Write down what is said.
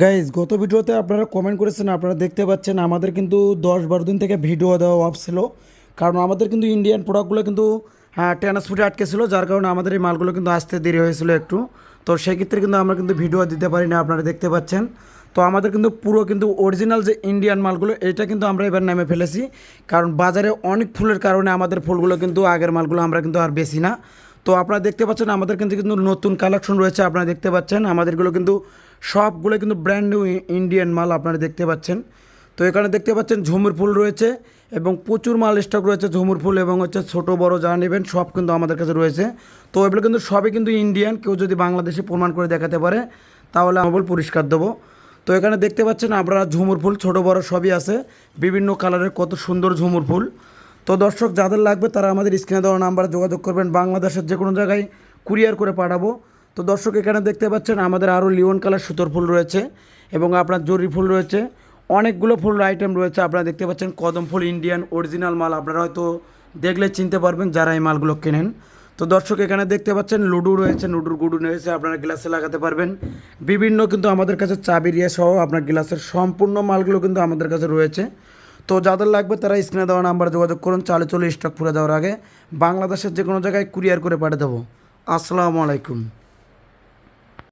Guys গত ভিডিওতে আপনারা কমেন্ট করেছেন, আপনারা দেখতে পাচ্ছেন আমাদের কিন্তু 10-12 দিন থেকে ভিডিও দেওয়া অফ ছিল। কারণ আমাদের কিন্তু ইন্ডিয়ান প্রোডাক্টগুলো কিন্তু ট্রান্সপোর্টে আটকে ছিল, যার কারণে আমাদের এই মালগুলো কিন্তু আসতে দেরি হয়েছিল একটু। তো সেক্ষেত্রে কিন্তু আমরা কিন্তু ভিডিও দিতে পারি না, আপনারা দেখতে পাচ্ছেন। তো আমাদের কিন্তু পুরো কিন্তু অরিজিনাল যে ইন্ডিয়ান মালগুলো এটা কিন্তু আমরা এবার নামে ফেলেছি। কারণ বাজারে অনেক ফুলের কারণে আমাদের ফুলগুলো কিন্তু আগের মালগুলো আমরা কিন্তু আর বেশি না। তো আপনারা দেখতে পাচ্ছেন আমাদের কিন্তু কিন্তু নতুন কালেকশন রয়েছে, আপনারা দেখতে পাচ্ছেন আমাদেরগুলো কিন্তু সবগুলো কিন্তু ব্র্যান্ড নিউ ইন্ডিয়ান মাল আপনারা দেখতে পাচ্ছেন। তো এখানে দেখতে পাচ্ছেন ঝুমুর ফুল রয়েছে এবং প্রচুর মাল স্টক রয়েছে। ঝুমুর ফুল এবং হচ্ছে ছোটো বড় যা নেবেন সব কিন্তু আমাদের কাছে রয়েছে। তো এগুলো কিন্তু সবই কিন্তু ইন্ডিয়ান, কেউ যদি বাংলাদেশে প্রমাণ করে দেখাতে পারে তাহলে আমি পুরস্কার দেবো। তো এখানে দেখতে পাচ্ছেন আপনারা ঝুমুর ফুল ছোটো বড় সবই আছে, বিভিন্ন কালারের কত সুন্দর ঝুমুর ফুল। তো দর্শক যাদের লাগবে তারা আমাদের স্ক্রিনে দেওয়া নাম্বারে যোগাযোগ করবেন, বাংলাদেশের যে কোনো জায়গায় কুরিয়ার করে পাঠাবো। তো দর্শক এখানে দেখতে পাচ্ছেন আমাদের আরও লিওন কালার সুতোর ফুল রয়েছে এবং আপনার জরি ফুল রয়েছে, অনেকগুলো ফুল আইটেম রয়েছে। আপনারা দেখতে পাচ্ছেন কদম ফুল ইন্ডিয়ান অরিজিনাল মাল, আপনারা হয়তো দেখলে চিনতে পারবেন যারা এই মালগুলো কেনেন। তো দর্শক এখানে দেখতে পাচ্ছেন লুডু রয়েছে, লুডুর গুডু রয়েছে, আপনারা গ্লাসে লাগাতে পারবেন। বিভিন্ন কিন্তু আমাদের কাছে চাবি রিয়া সহ আপনার গ্লাসের সম্পূর্ণ মালগুলো কিন্তু আমাদের কাছে রয়েছে। তো যাদের লাগবে তারা স্ক্রিনে দেওয়া নাম্বারে যোগাযোগ করুন, চালে চলে স্টক পুরো দেওয়ার আগে বাংলাদেশের যে কোনো জায়গায় কুরিয়ার করে পাঠিয়ে দেবো। আসসালামু আলাইকুম।